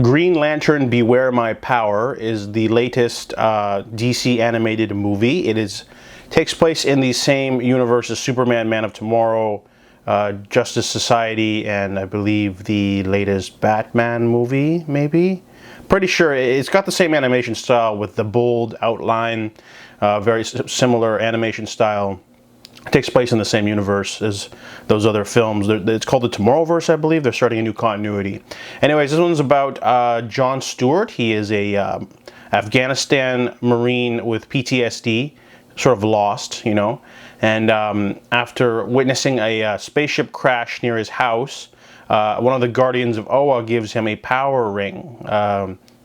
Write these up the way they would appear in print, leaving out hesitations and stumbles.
Green Lantern Beware My Power is the latest DC animated movie. Takes place in the same universe as Superman, Man of Tomorrow, Justice Society, and I believe the latest Batman movie, maybe? Pretty sure it's got the same animation style with the bold outline, very similar animation style. It takes place in the same universe as those other films. It's called the Tomorrowverse, I believe. They're starting a new continuity. Anyways, this one's about John Stewart. He is a Afghanistan Marine with PTSD, sort of lost, you know. And after witnessing a spaceship crash near his house, one of the Guardians of Oa gives him a power ring,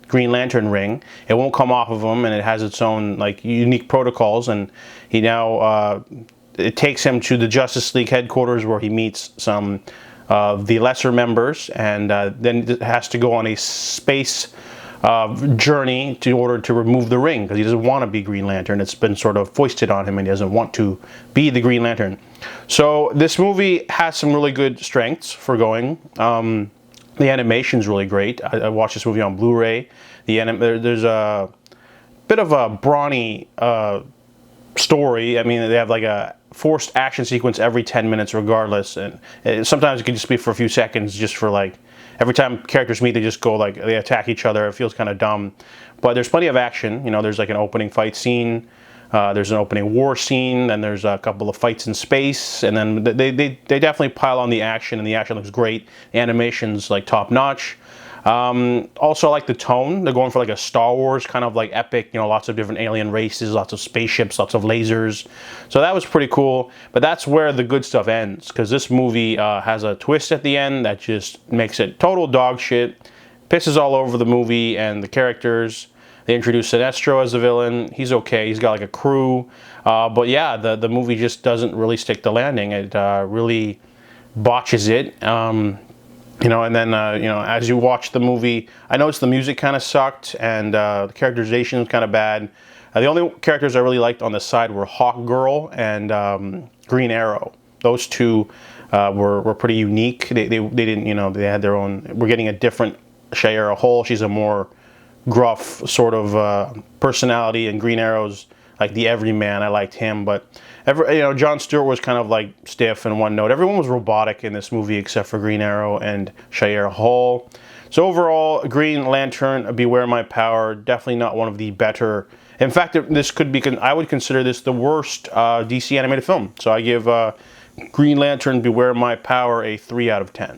Green Lantern ring. It won't come off of him, and it has its own like unique protocols. And he now it takes him to the Justice League headquarters where he meets some of the lesser members, and then has to go on a space journey in order to remove the ring, because he doesn't want to be Green Lantern. It's been sort of foisted on him, and he doesn't want to be the Green Lantern. So this movie has some really good strengths for going. The animation's really great. I watched this movie on Blu-ray. There's a bit of a brawny story. I mean, they have like a forced action sequence every 10 minutes regardless, and sometimes it can just be for a few seconds, just for like every time characters meet, they just go like they attack each other. It feels kind of dumb, but there's plenty of action. You know, there's like an opening fight scene, there's an opening war scene, and there's a couple of fights in space, and then they definitely pile on the action, and the action looks great. The animation's like top notch. Also, I like the tone. They're going for like a Star Wars kind of like epic, you know, lots of different alien races, lots of spaceships, lots of lasers. So that was pretty cool. But that's where the good stuff ends, because this movie has a twist at the end that just makes it total dog shit, pisses all over the movie and the characters. They introduce Sinestro as the villain. He's okay. He's got like a crew. But yeah, the movie just doesn't really stick the landing. It really botches it. You know, and then, you know, as you watch the movie, I noticed the music kind of sucked, and the characterization was kind of bad. The only characters I really liked on the side were Hawk Girl and Green Arrow. Those two were pretty unique. They didn't, you know, they had their own. We're getting a different Shayera Hole. She's a more gruff sort of personality, and Green Arrow's like the everyman. I liked him, but you know, John Stewart was kind of like stiff and one note. Everyone was robotic in this movie except for Green Arrow and Shayera Hole. So overall, Green Lantern Beware My Power, definitely not one of the better. In fact, this could be, I would consider this the worst DC animated film. So I give Green Lantern Beware My Power a 3 out of 10.